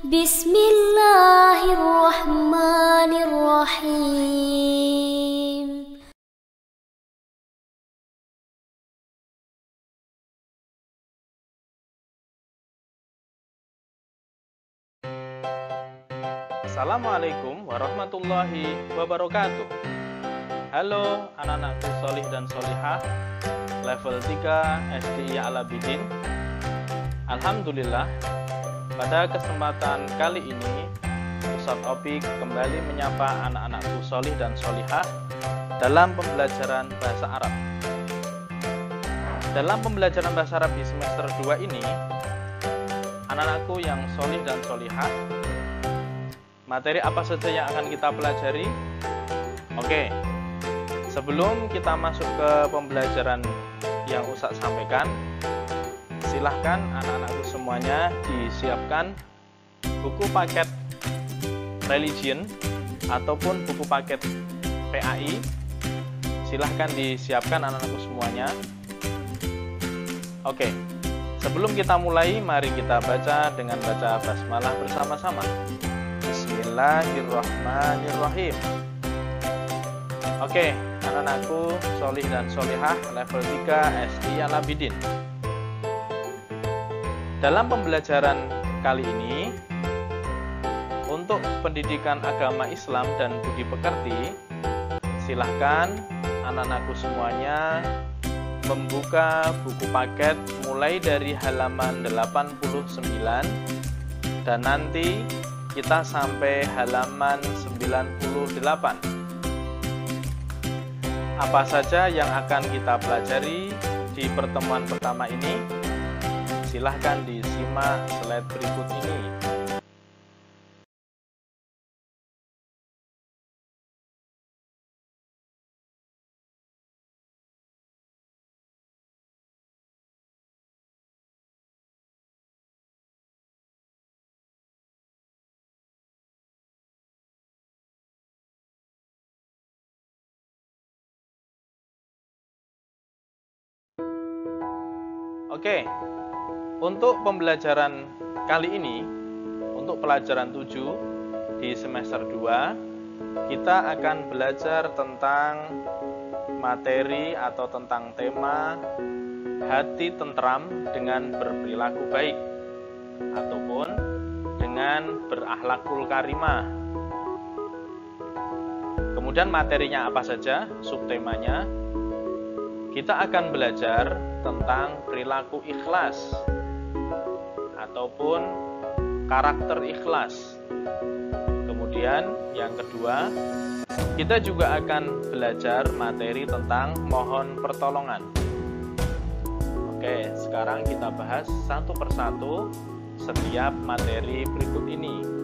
Bismillahirrahmanirrahim. Assalamualaikum warahmatullahi wabarakatuh. Halo anak-anakku solih dan solihah level 3 SDI Alabidin. Alhamdulillah, pada kesempatan kali ini Ustadz Opik kembali menyapa anak-anakku solih dan solihah dalam pembelajaran bahasa Arab. Dalam pembelajaran bahasa Arab di semester 2 ini, anak-anakku yang solih dan solihah, materi apa saja yang akan kita pelajari? Oke, sebelum kita masuk ke pembelajaran yang Ustadz sampaikan, silahkan anak-anakku semuanya disiapkan buku paket religion ataupun buku paket PAI. Silahkan disiapkan anak-anakku semuanya. Oke, sebelum kita mulai, mari kita baca dengan baca basmalah bersama-sama. Bismillahirrahmanirrahim. Oke, anak-anakku solih dan solihah level 3 SDI Alabidin. Dalam pembelajaran kali ini, untuk pendidikan agama Islam dan budi pekerti, silahkan anak-anakku semuanya membuka buku paket mulai dari halaman 89 dan nanti kita sampai halaman 98. Apa saja yang akan kita pelajari di pertemuan pertama ini? Silahkan disimak slide berikut ini. Oke, untuk pembelajaran kali ini, untuk pelajaran 7 di semester 2, kita akan belajar tentang materi atau tentang tema hati tentram dengan berperilaku baik ataupun dengan berakhlakul karimah. Kemudian materinya apa saja, subtemanya? Kita akan belajar tentang perilaku ikhlas ataupun karakter ikhlas. Kemudian yang kedua, kita juga akan belajar materi tentang mohon pertolongan. Oke, sekarang kita bahas satu persatu setiap materi berikut ini.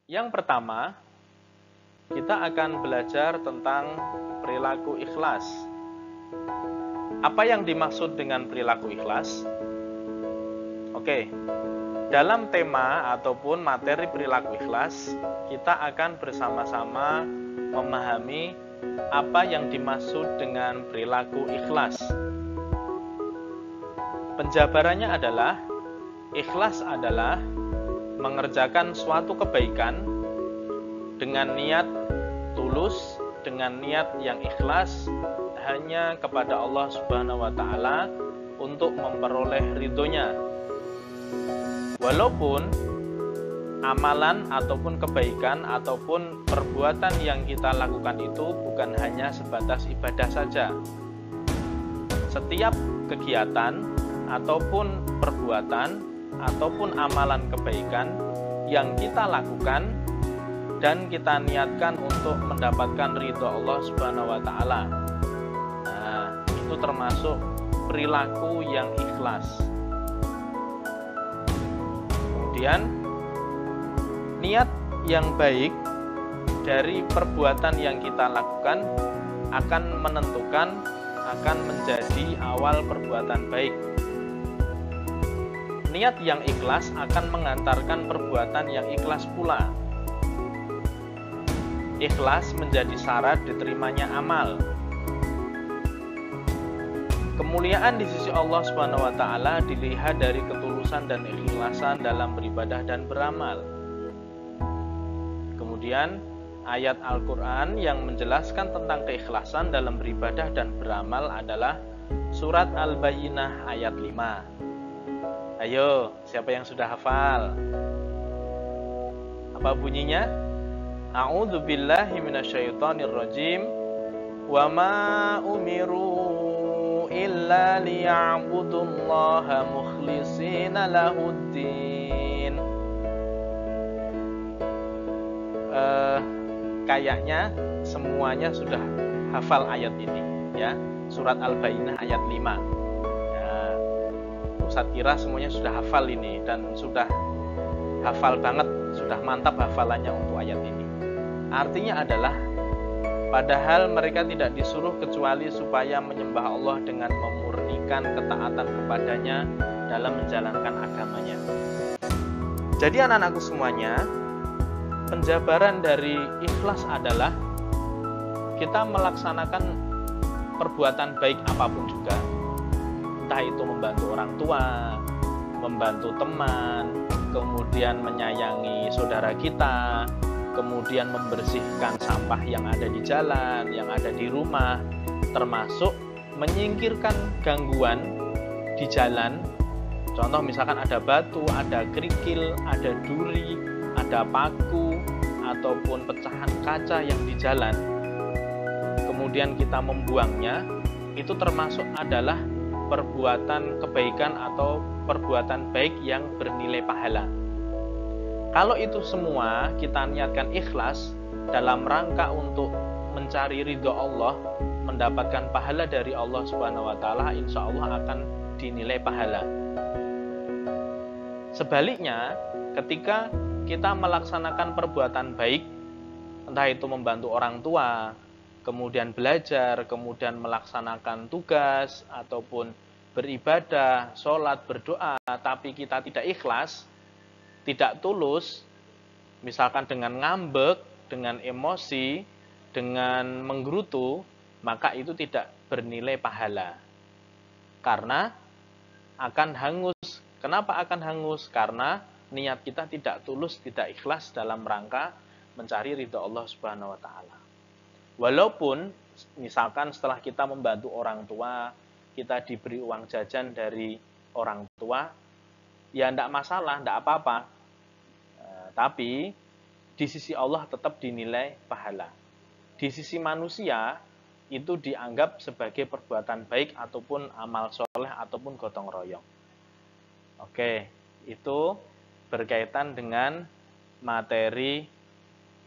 Yang pertama, kita akan belajar tentang perilaku ikhlas. Apa yang dimaksud dengan perilaku ikhlas? Oke, dalam tema ataupun materi perilaku ikhlas, kita akan bersama-sama memahami apa yang dimaksud dengan perilaku ikhlas. Penjabarannya adalah, ikhlas adalah mengerjakan suatu kebaikan dengan niat tulus, dengan niat yang ikhlas hanya kepada Allah Subhanahu wa Ta'ala untuk memperoleh ridhonya. Walaupun amalan ataupun kebaikan ataupun perbuatan yang kita lakukan itu bukan hanya sebatas ibadah saja. Setiap kegiatan ataupun perbuatan ataupun amalan kebaikan yang kita lakukan dan kita niatkan untuk mendapatkan ridho Allah Subhanahu wa Ta'ala. Nah, itu termasuk perilaku yang ikhlas. Kemudian niat yang baik dari perbuatan yang kita lakukan akan menentukan, akan menjadi awal perbuatan baik. Niat yang ikhlas akan mengantarkan perbuatan yang ikhlas pula. Ikhlas menjadi syarat diterimanya amal. Kemuliaan di sisi Allah Subhanahu wa Ta'ala dilihat dari ketulusan dan ikhlasan dalam beribadah dan beramal. Kemudian ayat Al-Quran yang menjelaskan tentang keikhlasan dalam beribadah dan beramal adalah surat Al-Bayyinah ayat 5. Ayo, siapa yang sudah hafal? Apa bunyinya? A'udzu billahi minasyaitonir rajim. Wa ma umiru illa liya'budullaha mukhlishina lahuddin. Kayaknya semuanya sudah hafal ayat ini, ya. Surat Al-Bayyinah ayat 5. Ustadz kira semuanya sudah hafal ini dan sudah hafal banget, sudah mantap hafalannya untuk ayat ini. Artinya adalah, padahal mereka tidak disuruh kecuali supaya menyembah Allah dengan memurnikan ketaatan kepadanya dalam menjalankan agamanya. Jadi anak-anakku semuanya, penjabaran dari ikhlas adalah kita melaksanakan perbuatan baik apapun juga. Entah itu membantu orang tua, membantu teman, kemudian menyayangi saudara kita, kemudian membersihkan sampah yang ada di jalan, yang ada di rumah, termasuk menyingkirkan gangguan di jalan. Contoh misalkan ada batu, ada kerikil, ada duri, ada paku, ataupun pecahan kaca yang di jalan, kemudian kita membuangnya, itu termasuk adalah perbuatan kebaikan atau perbuatan baik yang bernilai pahala. Kalau itu semua kita niatkan ikhlas dalam rangka untuk mencari ridho Allah, mendapatkan pahala dari Allah Subhanahu wa Ta'ala, insya Allah akan dinilai pahala. Sebaliknya, ketika kita melaksanakan perbuatan baik, entah itu membantu orang tua, kemudian belajar, kemudian melaksanakan tugas, ataupun beribadah, sholat, berdoa, tapi kita tidak ikhlas, tidak tulus, misalkan dengan ngambek, dengan emosi, dengan menggerutu, maka itu tidak bernilai pahala. Karena akan hangus. Kenapa akan hangus? Karena niat kita tidak tulus, tidak ikhlas dalam rangka mencari ridha Allah Subhanahu wa Ta'ala. Walaupun misalkan setelah kita membantu orang tua, kita diberi uang jajan dari orang tua, ya tidak masalah, tidak apa-apa. Tapi di sisi Allah tetap dinilai pahala. Di sisi manusia itu dianggap sebagai perbuatan baik ataupun amal soleh ataupun gotong royong. Oke, itu berkaitan dengan materi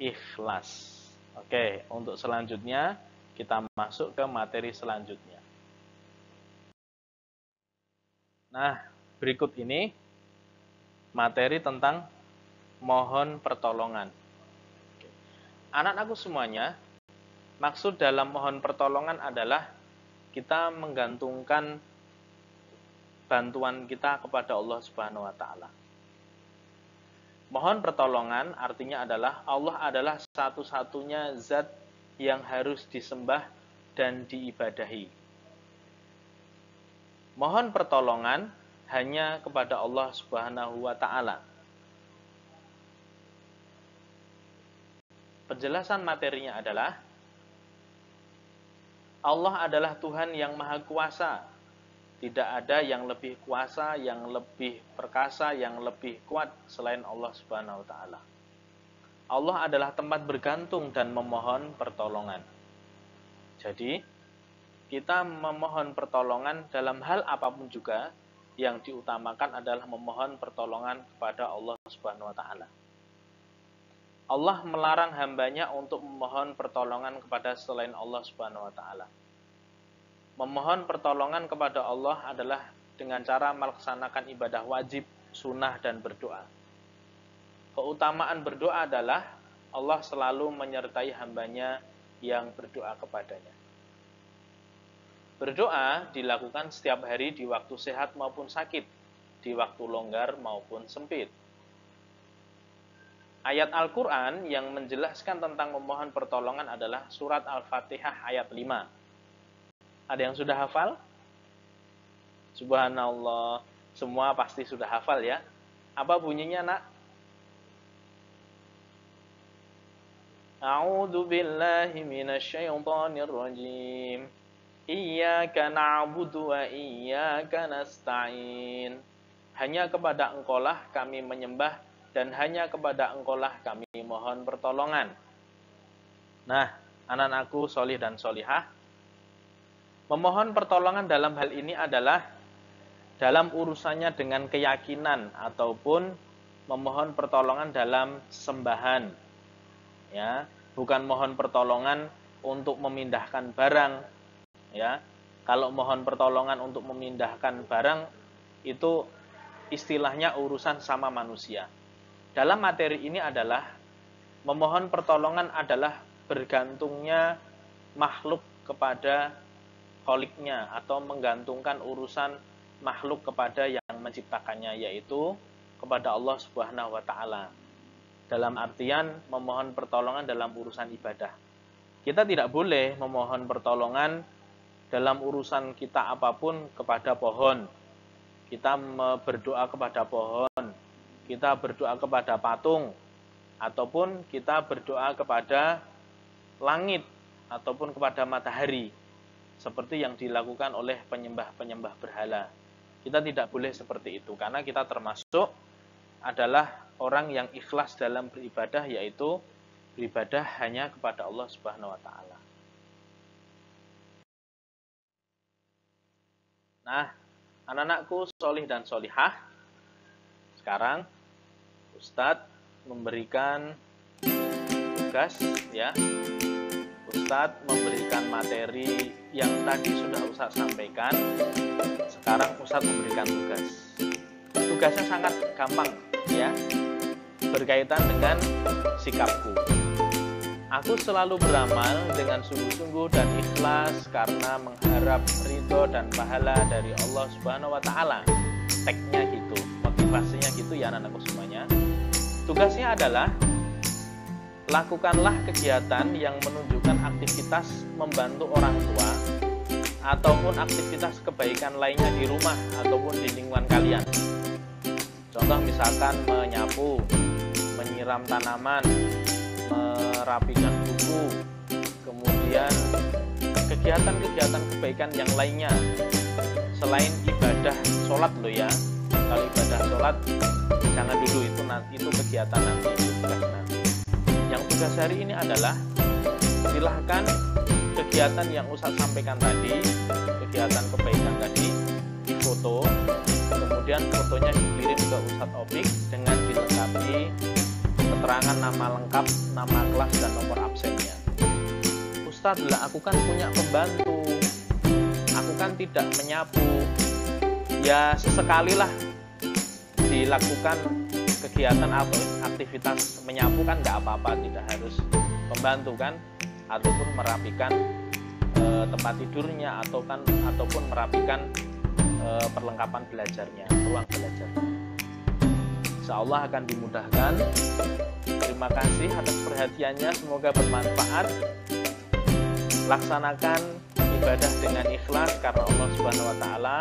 ikhlas. Oke, untuk selanjutnya kita masuk ke materi selanjutnya. Nah, berikut ini materi tentang mohon pertolongan. Anak-anakku semuanya, maksud dalam mohon pertolongan adalah kita menggantungkan bantuan kita kepada Allah Subhanahu wa taala. Mohon pertolongan artinya adalah Allah adalah satu-satunya zat yang harus disembah dan diibadahi. Mohon pertolongan hanya kepada Allah Subhanahu wa taala. Penjelasan materinya adalah Allah adalah Tuhan yang Maha Kuasa. Tidak ada yang lebih kuasa, yang lebih perkasa, yang lebih kuat selain Allah Subhanahu wa taala. Allah adalah tempat bergantung dan memohon pertolongan. Jadi, kita memohon pertolongan dalam hal apapun juga, yang diutamakan adalah memohon pertolongan kepada Allah Subhanahu wa taala. Allah melarang hambanya untuk memohon pertolongan kepada selain Allah Subhanahu wa taala. Memohon pertolongan kepada Allah adalah dengan cara melaksanakan ibadah wajib, sunnah, dan berdoa. Keutamaan berdoa adalah Allah selalu menyertai hambanya yang berdoa kepadanya. Berdoa dilakukan setiap hari di waktu sehat maupun sakit, di waktu longgar maupun sempit. Ayat Al-Quran yang menjelaskan tentang memohon pertolongan adalah surat Al-Fatihah ayat 5. Ada yang sudah hafal? Subhanallah, semua pasti sudah hafal ya. Apa bunyinya, Nak? A'udzu billahi minasyaitonir rajim. Iyyaka na'budu wa iyyaka nasta'in. Hanya kepada Engkaulah kami menyembah dan hanya kepada Engkaulah kami mohon pertolongan. Nah, anak-anakku solih dan solihah, memohon pertolongan dalam hal ini adalah dalam urusannya dengan keyakinan ataupun memohon pertolongan dalam sembahan. Ya, bukan mohon pertolongan untuk memindahkan barang. Ya, kalau mohon pertolongan untuk memindahkan barang itu istilahnya urusan sama manusia. Dalam materi ini adalah memohon pertolongan adalah bergantungnya makhluk kepada kholiknya atau menggantungkan urusan makhluk kepada yang menciptakannya, yaitu kepada Allah Subhanahu wa taala. Dalam artian memohon pertolongan dalam urusan ibadah. Kita tidak boleh memohon pertolongan dalam urusan kita apapun kepada pohon. Kita berdoa kepada pohon, kita berdoa kepada patung, ataupun kita berdoa kepada langit ataupun kepada matahari, seperti yang dilakukan oleh penyembah-penyembah berhala. Kita tidak boleh seperti itu, karena kita termasuk adalah orang yang ikhlas dalam beribadah, yaitu beribadah hanya kepada Allah Subhanahu wa taala. Nah, anak-anakku solih dan solihah, sekarang Ustadz memberikan tugas ya. Ustadz memberikan materi yang tadi sudah Ustadz sampaikan. Sekarang Ustadz memberikan tugas. Tugasnya sangat gampang ya, berkaitan dengan sikapku. Aku selalu beramal dengan sungguh-sungguh dan ikhlas karena mengharap ridho dan pahala dari Allah Subhanahu wa taala. Teksnya gitu, motivasinya gitu ya anak-anakku semuanya. Tugasnya adalah lakukanlah kegiatan yang menunjukkan aktivitas membantu orang tua ataupun aktivitas kebaikan lainnya di rumah ataupun di lingkungan kalian. Contoh misalkan menyapu, menyiram tanaman, merapikan buku, kemudian kegiatan-kegiatan kebaikan yang lainnya selain ibadah sholat loh ya. Kalau ibadah sholat jangan dulu, itu kegiatan nanti, itu tugas nanti. Yang tugas hari ini adalah silahkan kegiatan yang Ustadz sampaikan tadi, kegiatan kebaikan tadi, difoto, kemudian fotonya dikirim ke Ustadz Opik dengan dilengkapi keterangan nama lengkap, nama kelas, dan nomor absennya. Ustadz lah, aku kan punya pembantu, aku kan tidak menyapu. Ya sesekali lah dilakukan kegiatan atau aktivitas menyapu, kan nggak apa-apa, tidak harus membantu kan, ataupun merapikan tempat tidurnya, ataupun merapikan perlengkapan belajarnya, ruang belajar. Insya Allah akan dimudahkan. Terima kasih atas perhatiannya, semoga bermanfaat. Laksanakan ibadah dengan ikhlas karena Allah Subhanahu wa taala.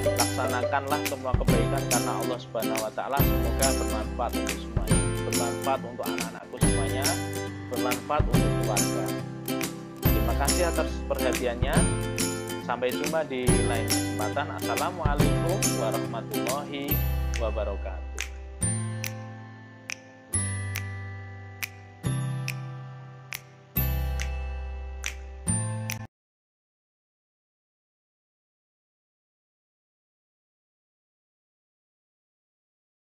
Laksanakanlah semua kebaikan karena Allah Subhanahu wa taala. Semoga bermanfaat untuk semuanya, bermanfaat untuk anak-anakku semuanya, bermanfaat untuk keluarga. Terima kasih atas perhatiannya. Sampai jumpa di lain kesempatan. Assalamualaikum warahmatullahi wabarakatuh.